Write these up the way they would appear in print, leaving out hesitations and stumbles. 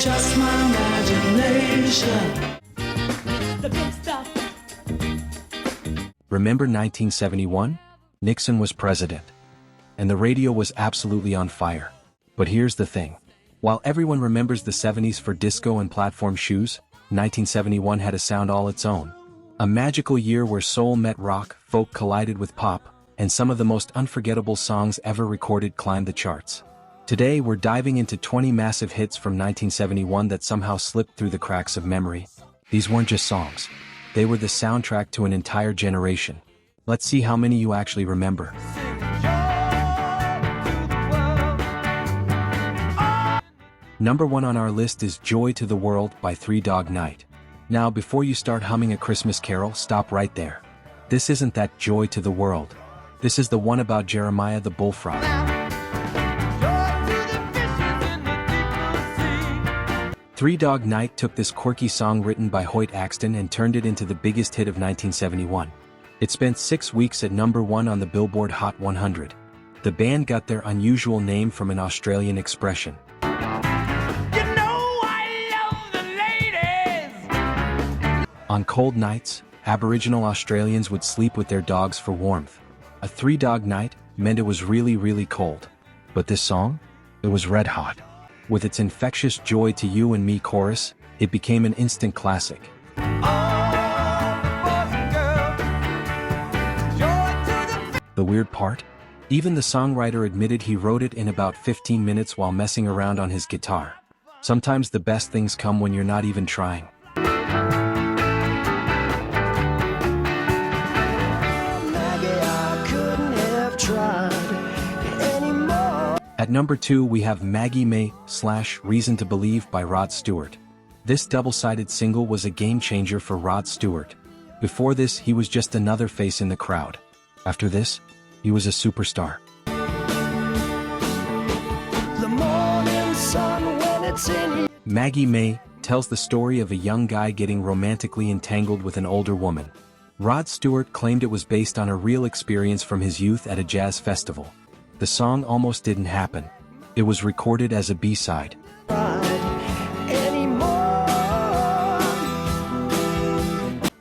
just my imagination. The good stuff. Remember 1971? Nixon was president. And the radio was absolutely on fire. But here's the thing. While everyone remembers the 70s for disco and platform shoes, 1971 had a sound all its own. A magical year where soul met rock, folk collided with pop, and some of the most unforgettable songs ever recorded climbed the charts. Today we're diving into 20 massive hits from 1971 that somehow slipped through the cracks of memory. These weren't just songs. They were the soundtrack to an entire generation. Let's see how many you actually remember. Number 1 on our list is Joy to the World by Three Dog Night. Now before you start humming a Christmas carol, stop right there. This isn't that Joy to the World. This is the one about Jeremiah the bullfrog. Three Dog Night took this quirky song written by Hoyt Axton and turned it into the biggest hit of 1971. It spent 6 weeks at number 1 on the Billboard Hot 100. The band got their unusual name from an Australian expression. On cold nights, Aboriginal Australians would sleep with their dogs for warmth. A three-dog night meant it was really, really cold. But this song? It was red hot. With its infectious Joy to You and Me chorus, it became an instant classic. The weird part? Even the songwriter admitted he wrote it in about 15 minutes while messing around on his guitar. Sometimes the best things come when you're not even trying. At number 2 we have Maggie May / Reason to Believe by Rod Stewart. This double-sided single was a game-changer for Rod Stewart. Before this he was just another face in the crowd. After this, he was a superstar. The morning sun when it's in. Maggie May tells the story of a young guy getting romantically entangled with an older woman. Rod Stewart claimed it was based on a real experience from his youth at a jazz festival. The song almost didn't happen. It was recorded as a B-side.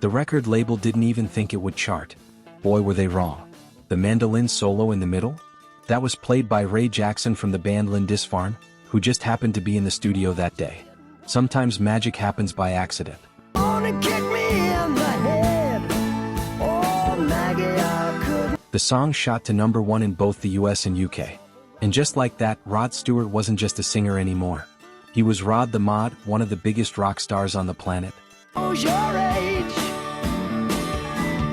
The record label didn't even think it would chart. Boy, were they wrong. The mandolin solo in the middle? That was played by Ray Jackson from the band Lindisfarne, who just happened to be in the studio that day. Sometimes magic happens by accident. The song shot to number 1 in both the US and UK. And just like that, Rod Stewart wasn't just a singer anymore. He was Rod the Mod, one of the biggest rock stars on the planet. Oh, your age,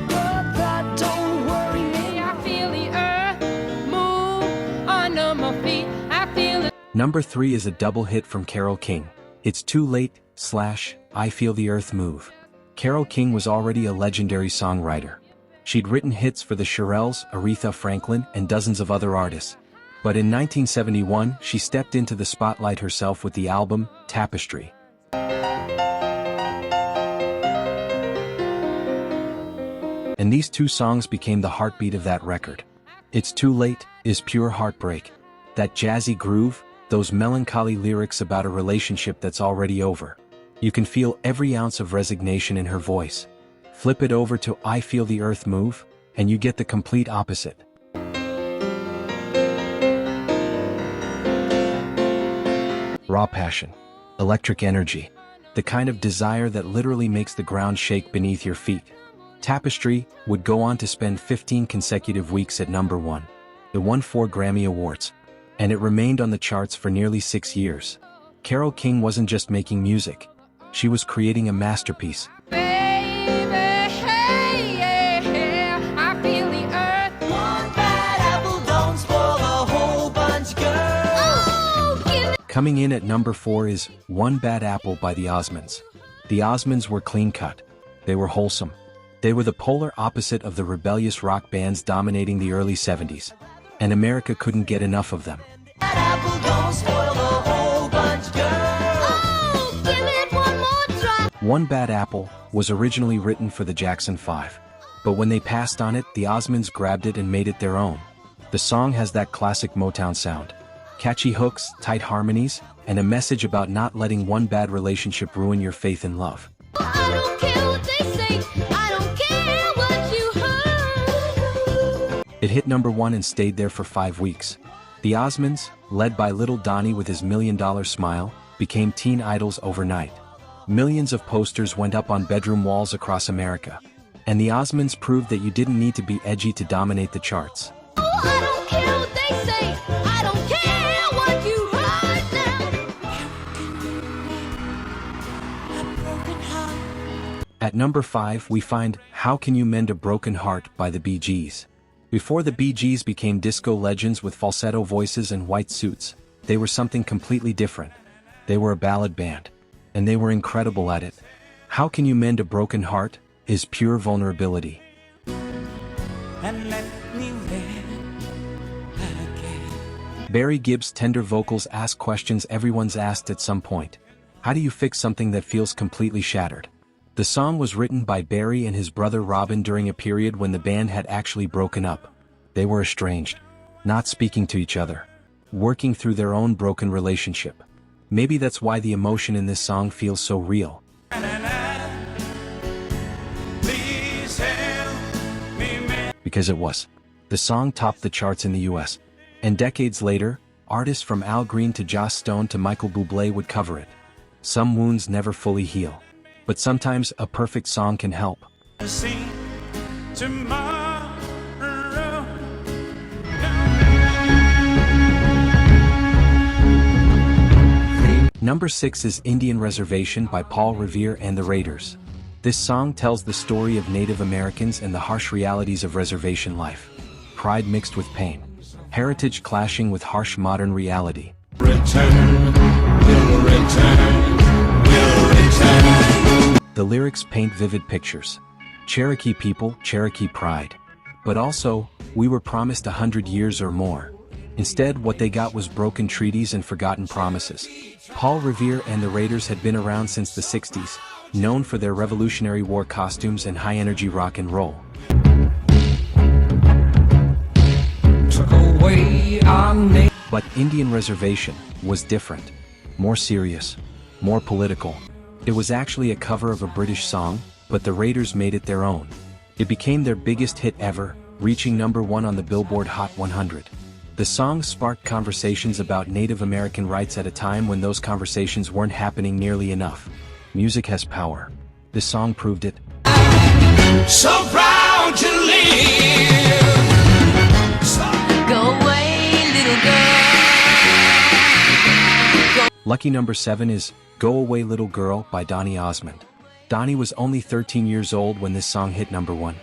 but that don't worry me. I feel the earth move under my feet. I feel it. Number 3 is a double hit from Carole King. It's Too Late / I Feel the Earth Move. Carole King was already a legendary songwriter. She'd written hits for the Shirelles, Aretha Franklin, and dozens of other artists. But in 1971, she stepped into the spotlight herself with the album, Tapestry. And these two songs became the heartbeat of that record. It's Too Late is pure heartbreak. That jazzy groove, those melancholy lyrics about a relationship that's already over. You can feel every ounce of resignation in her voice. Flip it over to I Feel the Earth Move, and you get the complete opposite. Raw passion. Electric energy. The kind of desire that literally makes the ground shake beneath your feet. Tapestry would go on to spend 15 consecutive weeks at number 1. It won 4 Grammy Awards. And it remained on the charts for nearly 6 years. Carole King wasn't just making music. She was creating a masterpiece. Coming in at number 4 is One Bad Apple by the Osmonds. The Osmonds were clean-cut. They were wholesome. They were the polar opposite of the rebellious rock bands dominating the early 70s. And America couldn't get enough of them. One Bad Apple was originally written for the Jackson 5. But when they passed on it, the Osmonds grabbed it and made it their own. The song has that classic Motown sound. Catchy hooks, tight harmonies, and a message about not letting one bad relationship ruin your faith in love. I don't care what they say, I don't care what you heard. It hit number 1 and stayed there for 5 weeks. The Osmonds, led by little Donny with his $1 million smile, became teen idols overnight. Millions of posters went up on bedroom walls across America. And the Osmonds proved that you didn't need to be edgy to dominate the charts. I don't care what they say, I don't care what you heard now. At number 5 we find How Can You Mend a Broken Heart by the Bee Gees. Before the Bee Gees became disco legends with falsetto voices and white suits, they were something completely different. They were a ballad band. And they were incredible at it. How Can You Mend a Broken Heart is pure vulnerability. And let me live again. Barry Gibb's tender vocals ask questions everyone's asked at some point. How do you fix something that feels completely shattered? The song was written by Barry and his brother Robin during a period when the band had actually broken up. They were estranged, not speaking to each other, working through their own broken relationship. Maybe that's why the emotion in this song feels so real. Because it was. The song topped the charts in the US. And decades later, artists from Al Green to Joss Stone to Michael Bublé would cover it. Some wounds never fully heal. But sometimes a perfect song can help. Number 6 is Indian Reservation by Paul Revere and the Raiders. This song tells the story of Native Americans and the harsh realities of reservation life. Pride mixed with pain. Heritage clashing with harsh modern reality. Return, we'll return, we'll return. The lyrics paint vivid pictures. Cherokee people, Cherokee pride. But also, we were promised 100 years or more. Instead, what they got was broken treaties and forgotten promises. Paul Revere and the Raiders had been around since the 60s, known for their Revolutionary War costumes and high-energy rock and roll. Took away our name. But Indian Reservation was different. More serious. More political. It was actually a cover of a British song, but the Raiders made it their own. It became their biggest hit ever, reaching number 1 on the Billboard Hot 100. The song sparked conversations about Native American rights at a time when those conversations weren't happening nearly enough. Music has power. This song proved it. So proud to live. Go away, little girl. Lucky number 7 is Go Away Little Girl by Donny Osmond. Donny was only 13 years old when this song hit number 1.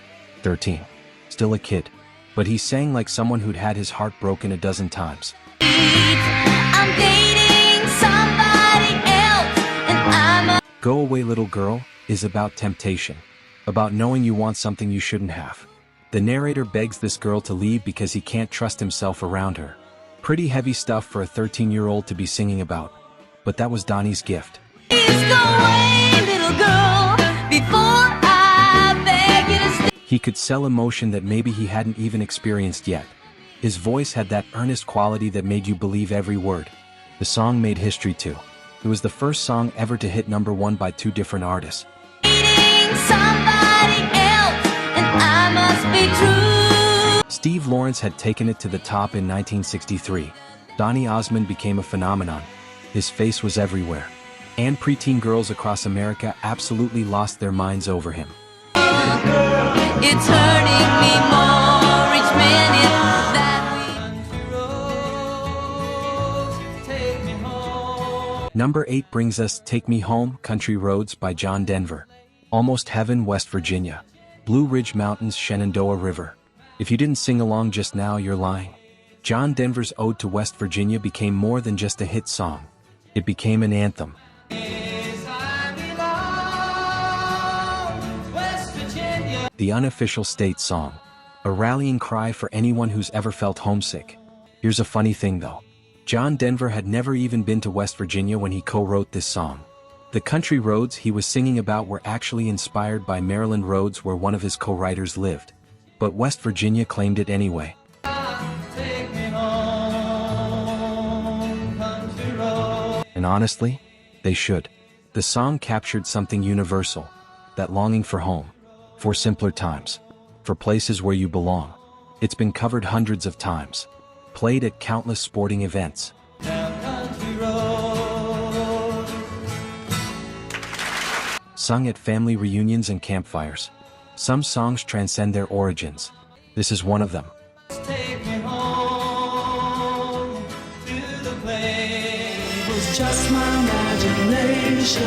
13. Still a kid. But he sang like someone who'd had his heart broken a dozen times. I'm dating somebody else, and I'm a... Go Away Little Girl is about temptation. About knowing you want something you shouldn't have. The narrator begs this girl to leave because he can't trust himself around her. Pretty heavy stuff for a 13-year-old to be singing about. But that was Donny's gift. Please go away, little girl, before I beg you to stay. He could sell emotion that maybe he hadn't even experienced yet. His voice had that earnest quality that made you believe every word. The song made history too. It was the first song ever to hit number 1 by 2 different artists. Dating somebody else, and I must be true. Steve Lawrence had taken it to the top in 1963. Donny Osmond became a phenomenon. His face was everywhere. And preteen girls across America absolutely lost their minds over him. It's hurting me more each minute that we... Number 8 brings us Take Me Home, Country Roads by John Denver. Almost Heaven, West Virginia. Blue Ridge Mountains, Shenandoah River. If you didn't sing along just now, you're lying. John Denver's Ode to West Virginia became more than just a hit song. It became an anthem. The unofficial state song. A rallying cry for anyone who's ever felt homesick. Here's a funny thing though. John Denver had never even been to West Virginia when he co-wrote this song. The country roads he was singing about were actually inspired by Maryland roads where one of his co-writers lived. But West Virginia claimed it anyway. And honestly, they should. The song captured something universal, that longing for home, for simpler times, for places where you belong. It's been covered hundreds of times, played at countless sporting events. Sung at family reunions and campfires. Some songs transcend their origins. This is one of them. Take me home to the place. It was just my imagination.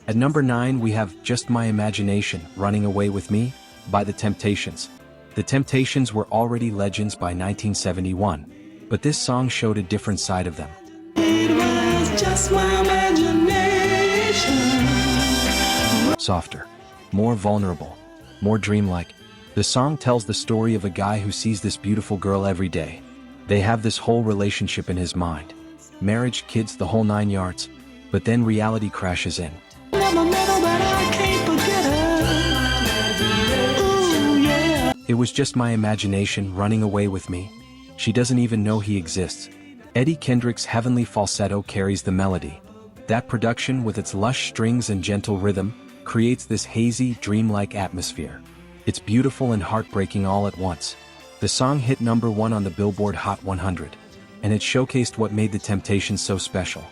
At number 9 we have Just My Imagination, Running Away With Me, by The Temptations. The Temptations were already legends by 1971, but this song showed a different side of them. It was just my imagination. Softer, more vulnerable, more dreamlike. The song tells the story of a guy who sees this beautiful girl every day. They have this whole relationship in his mind. Marriage, kids, the whole 9 yards. But then reality crashes in. Never met her, but I can't forget her. Ooh, yeah. It was just my imagination running away with me. She doesn't even know he exists. Eddie Kendrick's heavenly falsetto carries the melody. That production with its lush strings and gentle rhythm creates this hazy, dreamlike atmosphere. It's beautiful and heartbreaking all at once. The song hit number 1 on the Billboard Hot 100, and it showcased what made the Temptations so special.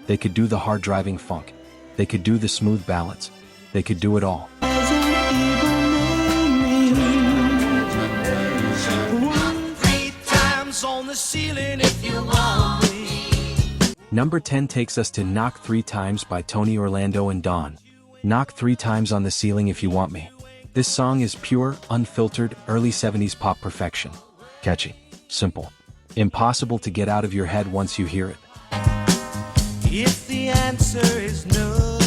They could do the hard-driving funk. They could do the smooth ballads. They could do it all. Number 10 takes us to Knock 3 Times by Tony Orlando and Don. Knock 3 times on the ceiling if you want me. This song is pure, unfiltered, early 70s pop perfection. Catchy, simple, impossible to get out of your head once you hear it. If the answer is no.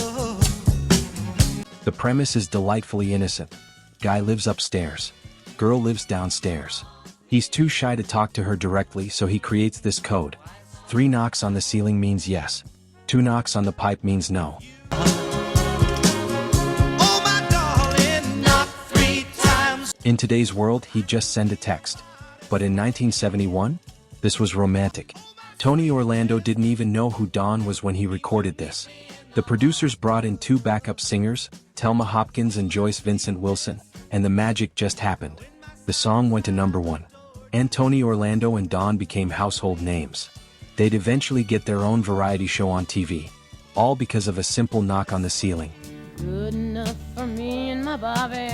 The premise is delightfully innocent. Guy lives upstairs. Girl lives downstairs. He's too shy to talk to her directly, so he creates this code. 3 knocks on the ceiling means yes. 2 knocks on the pipe means no. Oh my darling, knock 3 times. In today's world, he'd just send a text. But in 1971, this was romantic. Tony Orlando didn't even know who Don was when he recorded this. The producers brought in 2 backup singers, Thelma Hopkins and Joyce Vincent Wilson, and the magic just happened. The song went to number 1. And Tony Orlando and Don became household names. They'd eventually get their own variety show on TV, all because of a simple knock on the ceiling. Good enough for me and my Bobby.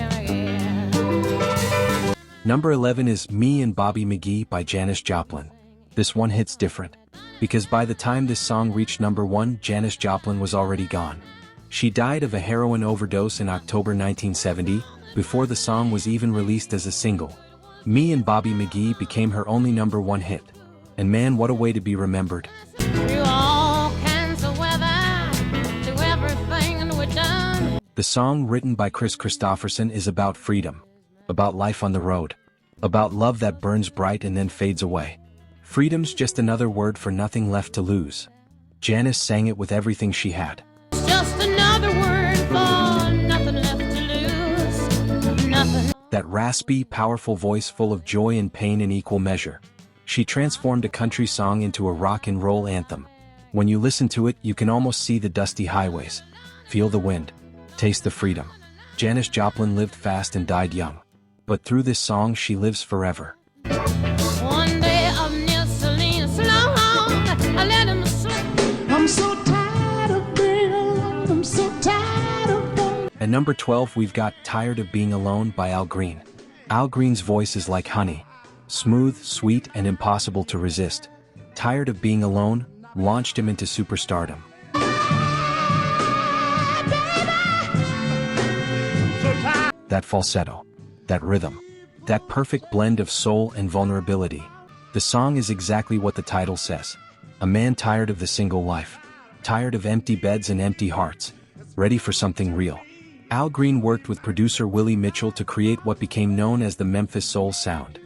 Number 11 is Me and Bobby McGee by Janis Joplin. This one hits different, because by the time this song reached number 1, Janis Joplin was already gone. She died of a heroin overdose in October 1970, before the song was even released as a single. Me and Bobby McGee became her only number 1 hit. And man, what a way to be remembered. Through all kinds of weather, to everything we've done. The song, written by Chris Christopherson, is about freedom, about life on the road, about love that burns bright and then fades away. Freedom's just another word for nothing left to lose. Janis sang it with everything she had. It's just another word for nothing left to lose. Nothing. That raspy, powerful voice full of joy and pain in equal measure. She transformed a country song into a rock and roll anthem. When you listen to it, you can almost see the dusty highways, feel the wind, taste the freedom. Janis Joplin lived fast and died young. But through this song she lives forever. One day of Mussolini's long, I let him slip. I'm so tired of being alone. I'm so tired of being. At number 12 we've got Tired of Being Alone by Al Green. Al Green's voice is like honey. Smooth, sweet, and impossible to resist. Tired of Being Alone launched him into superstardom. That falsetto, that rhythm, that perfect blend of soul and vulnerability. The song is exactly what the title says. A man tired of the single life, tired of empty beds and empty hearts, ready for something real. Al Green worked with producer Willie Mitchell to create what became known as the Memphis Soul sound.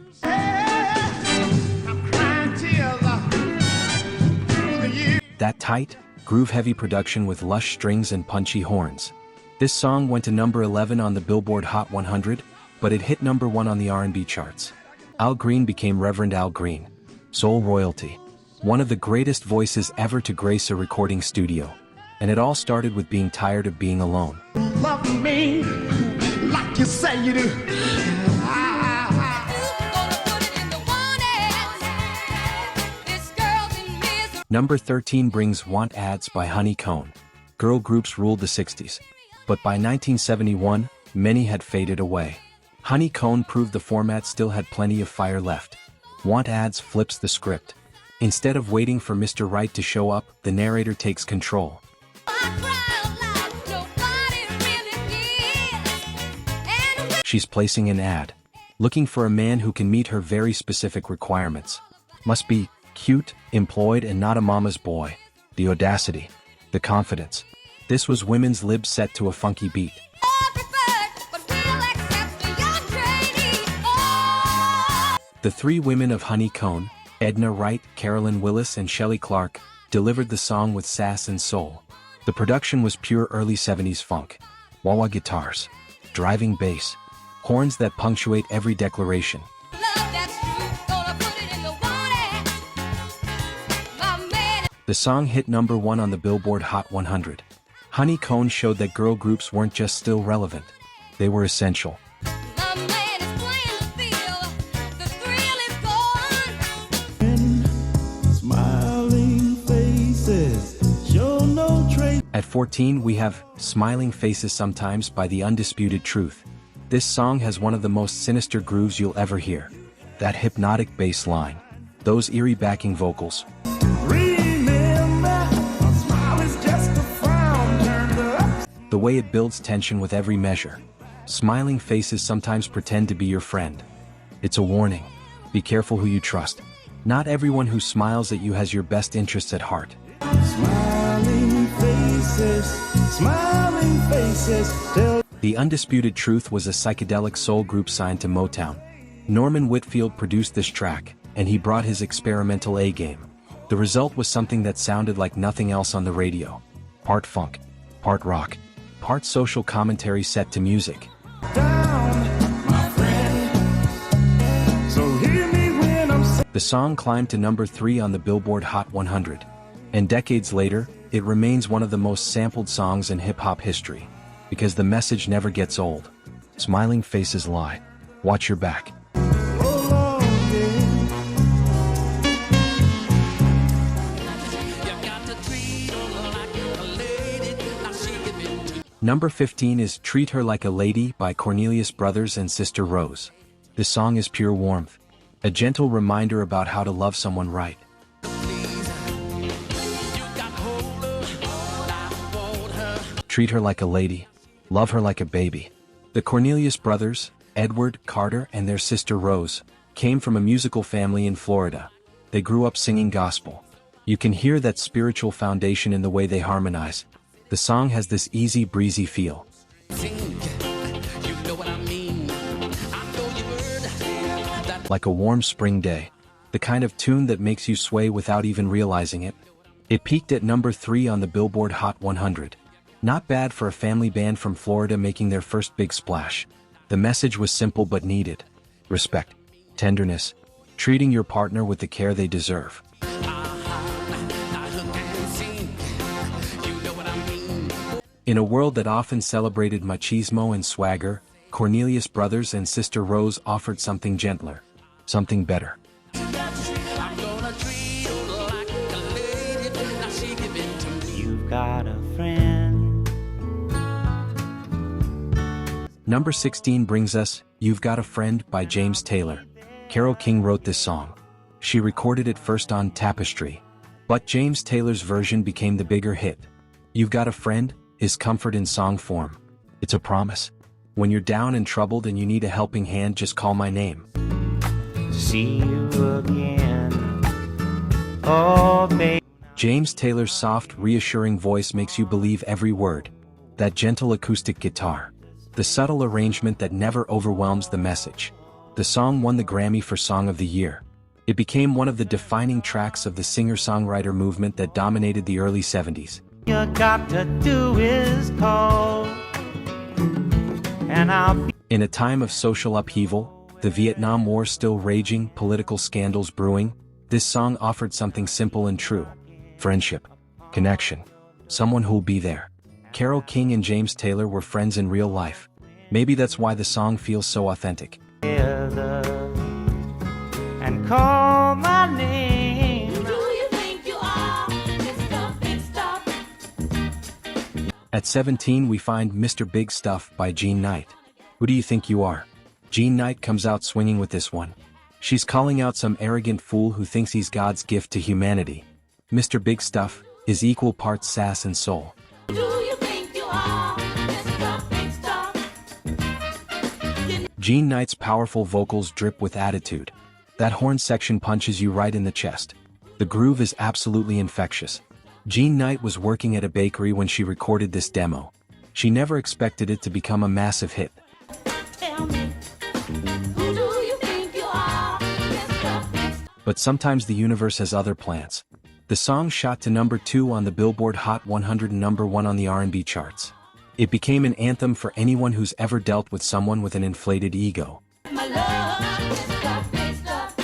That tight, groove-heavy production with lush strings and punchy horns. This song went to number 11 on the Billboard Hot 100, but it hit number 1 on the R&B charts. Al Green became Reverend Al Green, soul royalty. one of the greatest voices ever to grace a recording studio. And it all started with being tired of being alone. Love me like you say you do. Number 13 brings Want Ads by Honey Cone. Girl groups ruled the 60s. But by 1971, many had faded away. Honey Cone proved the format still had plenty of fire left. Want Ads flips the script. Instead of waiting for Mr. Right to show up, the narrator takes control. She's placing an ad, looking for a man who can meet her very specific requirements. Must be cute, employed, and not a mama's boy. The audacity, the confidence. This was women's lib set to a funky beat. The three women of Honey Cone, Edna Wright, Carolyn Willis, and Shelley Clark, delivered the song with sass and soul. The production was pure early 70s funk. Wah-wah guitars, driving bass, horns that punctuate every declaration. The song hit number 1 on the Billboard Hot 100. Honey Cone showed that girl groups weren't just still relevant, they were essential. Smiling faces show no trace. At 14 we have Smiling Faces Sometimes by The Undisputed Truth. This song has one of the most sinister grooves you'll ever hear. That hypnotic bass line, those eerie backing vocals. Remember, a smile is just a frown turned up. The way it builds tension with every measure. Smiling faces sometimes pretend to be your friend. It's a warning. Be careful who you trust. Not everyone who smiles at you has your best interests at heart. Smiling faces tell. The Undisputed Truth was a psychedelic soul group signed to Motown. Norman Whitfield produced this track, and he brought his experimental A-game. The result was something that sounded like nothing else on the radio. Part funk, part rock, part social commentary set to music. Down, my friend. So hear me when I'm The song climbed to number 3 on the Billboard Hot 100. And decades later, it remains one of the most sampled songs in hip-hop history. Because the message never gets old. Smiling faces lie. Watch your back. Number 15 is Treat Her Like a Lady by Cornelius Brothers and Sister Rose. This song is pure warmth. A gentle reminder about how to love someone right. Treat her like a lady. Love her like a baby. The Cornelius brothers, Edward, Carter, and their sister Rose, came from a musical family in Florida. They grew up singing gospel. You can hear that spiritual foundation in the way they harmonize. The song has this easy breezy feel. Like a warm spring day. The kind of tune that makes you sway without even realizing it. It peaked at number 3 on the Billboard Hot 100. Not bad for a family band from Florida making their first big splash. The message was simple but needed. Respect, tenderness, treating your partner with the care they deserve. In a world that often celebrated machismo and swagger, Cornelius Brothers and Sister Rose offered something gentler, something better. You've got a friend. Number 16 brings us You've Got a Friend by James Taylor. Carole King wrote this song. She recorded it first on Tapestry. But James Taylor's version became the bigger hit. You've Got a Friend is comfort in song form. It's a promise. When you're down and troubled and you need a helping hand, just call my name. See you again. Oh, baby. James Taylor's soft, reassuring voice makes you believe every word. That gentle acoustic guitar. The subtle arrangement that never overwhelms the message. The song won the Grammy for Song of the Year. It became one of the defining tracks of the singer-songwriter movement that dominated the early 70s. You got to do is call, and I'll be. In a time of social upheaval, the Vietnam War still raging, political scandals brewing, This song offered something simple and true. Friendship. Connection. Someone who'll be there. Carole King and James Taylor were friends in real life. Maybe that's why the song feels so authentic. Together and call my name. Who do you think you are, Mr. Big Stuff? At 17 we find Mr. Big Stuff by Jean Knight. Who do you think you are? Jean Knight comes out swinging with this one. She's calling out some arrogant fool who thinks he's God's gift to humanity. Mr. Big Stuff is equal parts sass and soul. Who do you think you are, Mr. Big Stuff? Jean Knight's powerful vocals drip with attitude. That horn section punches you right in the chest. The groove is absolutely infectious. Jean Knight was working at a bakery when she recorded this demo. She never expected it to become a massive hit. Tell me, who do you think you are, Mr. Big Stuff? But sometimes the universe has other plans. The song shot to number 2 on the Billboard Hot 100 and number 1 on the R&B charts. It became an anthem for anyone who's ever dealt with someone with an inflated ego. My love, Mr. Big Stuff.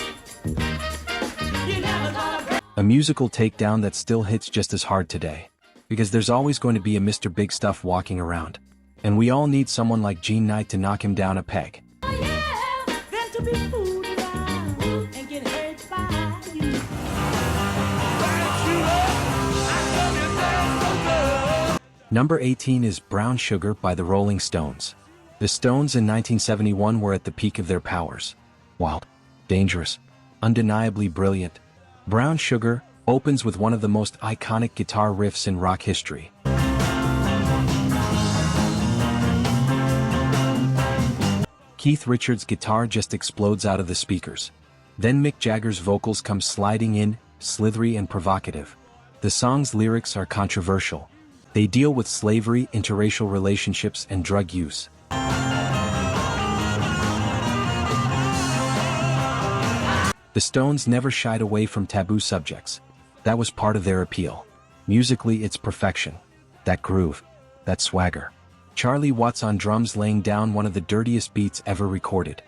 You never gonna A musical takedown that still hits just as hard today. Because there's always going to be a Mr. Big Stuff walking around. And we all need someone like Jean Knight to knock him down a peg. Oh yeah, than to be fooled around and get hurt by you. Number 18 is Brown Sugar by the Rolling Stones. The Stones in 1971 were at the peak of their powers. Wild, dangerous, undeniably brilliant. Brown Sugar opens with one of the most iconic guitar riffs in rock history. Keith Richards' guitar just explodes out of the speakers. Then Mick Jagger's vocals come sliding in, slithery and provocative. The song's lyrics are controversial. They deal with slavery, interracial relationships, and drug use. The Stones never shied away from taboo subjects. That was part of their appeal. Musically, it's perfection. That groove. That swagger. Charlie Watts on drums laying down one of the dirtiest beats ever recorded.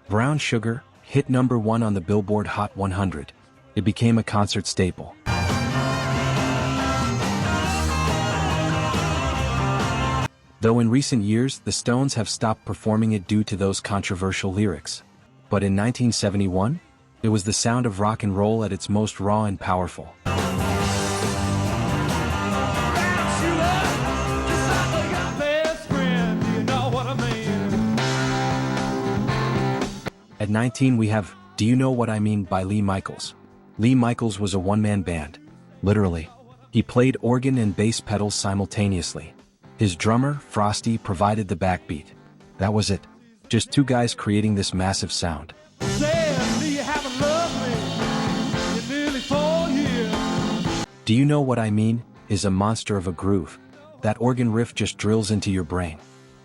Brown Sugar hit number 1 on the Billboard Hot 100. It became a concert staple. Though in recent years, the Stones have stopped performing it due to those controversial lyrics. But in 1971, it was the sound of rock and roll at its most raw and powerful. At 19 we have Do You Know What I Mean by Lee Michaels. Lee Michaels was a one-man band. Literally. He played organ and bass pedals simultaneously. His drummer, Frosty, provided the backbeat. That was it. Just two guys creating this massive sound. Do You Know What I Mean is a monster of a groove. That organ riff just drills into your brain.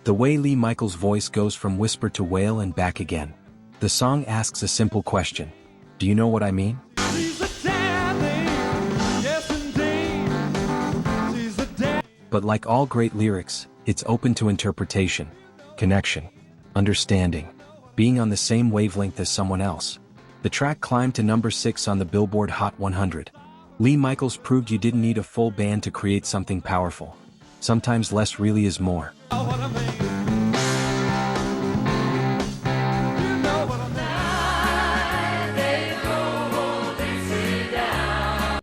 The way Lee Michaels' voice goes from whisper to wail and back again. The song asks a simple question. Do you know what I mean? But like all great lyrics, it's open to interpretation, connection, understanding, being on the same wavelength as someone else. The track climbed to number 6 on the Billboard Hot 100. Lee Michaels proved you didn't need a full band to create something powerful. Sometimes less really is more.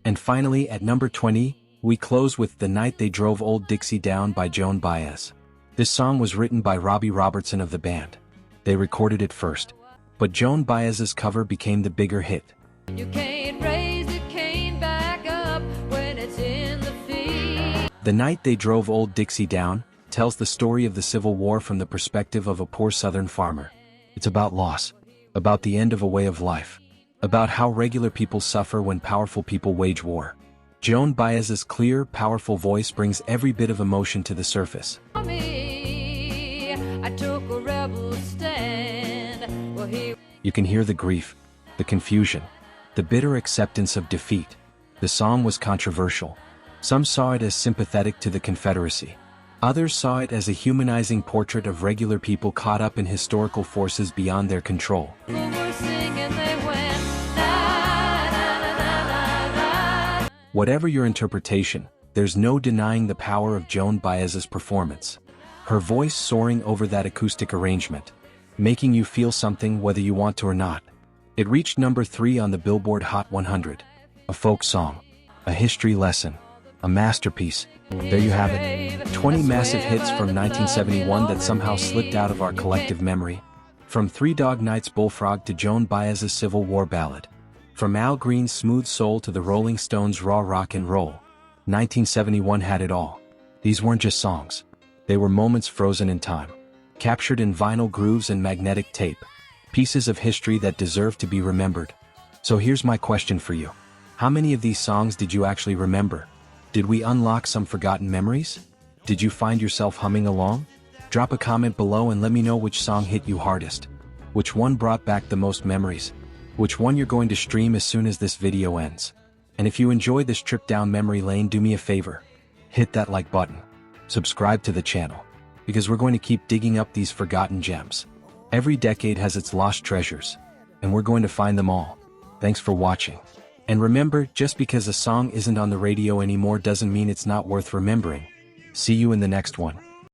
And finally, at number 20, we close with The Night They Drove Old Dixie Down by Joan Baez. This song was written by Robbie Robertson of the band. They recorded it first. But Joan Baez's cover became the bigger hit. You can't raise the cane back up when it's in the field. The Night They Drove Old Dixie Down tells the story of the Civil War from the perspective of a poor Southern farmer. It's about loss, about the end of a way of life, about how regular people suffer when powerful people wage war. Joan Baez's clear, powerful voice brings every bit of emotion to the surface. I took a rebel stand. Well, You can hear the grief, the confusion, the bitter acceptance of defeat. The song was controversial. Some saw it as sympathetic to the Confederacy. Others saw it as a humanizing portrait of regular people caught up in historical forces beyond their control. were singing, they went, na, na, na, Whatever your interpretation, there's no denying the power of Joan Baez's performance. Her voice soaring over that acoustic arrangement, making you feel something whether you want to or not. It reached number 3 on the Billboard Hot 100. A folk song, a history lesson, a masterpiece. There you have it. 20 massive hits from 1971 that somehow slipped out of our collective memory. From Three Dog Night's Bullfrog to Joan Baez's Civil War ballad. From Al Green's Smooth Soul to the Rolling Stones' raw rock and roll. 1971 had it all. These weren't just songs. They were moments frozen in time, captured in vinyl grooves and magnetic tape. Pieces of history that deserve to be remembered. So here's my question for you. How many of these songs did you actually remember? Did we unlock some forgotten memories? Did you find yourself humming along? Drop a comment below and let me know which song hit you hardest. Which one brought back the most memories? Which one you're going to stream as soon as this video ends? And if you enjoyed this trip down memory lane, do me a favor. Hit that like button. Subscribe to the channel. Because we're going to keep digging up these forgotten gems. Every decade has its lost treasures. And we're going to find them all. Thanks for watching. And remember, just because a song isn't on the radio anymore doesn't mean it's not worth remembering. See you in the next one.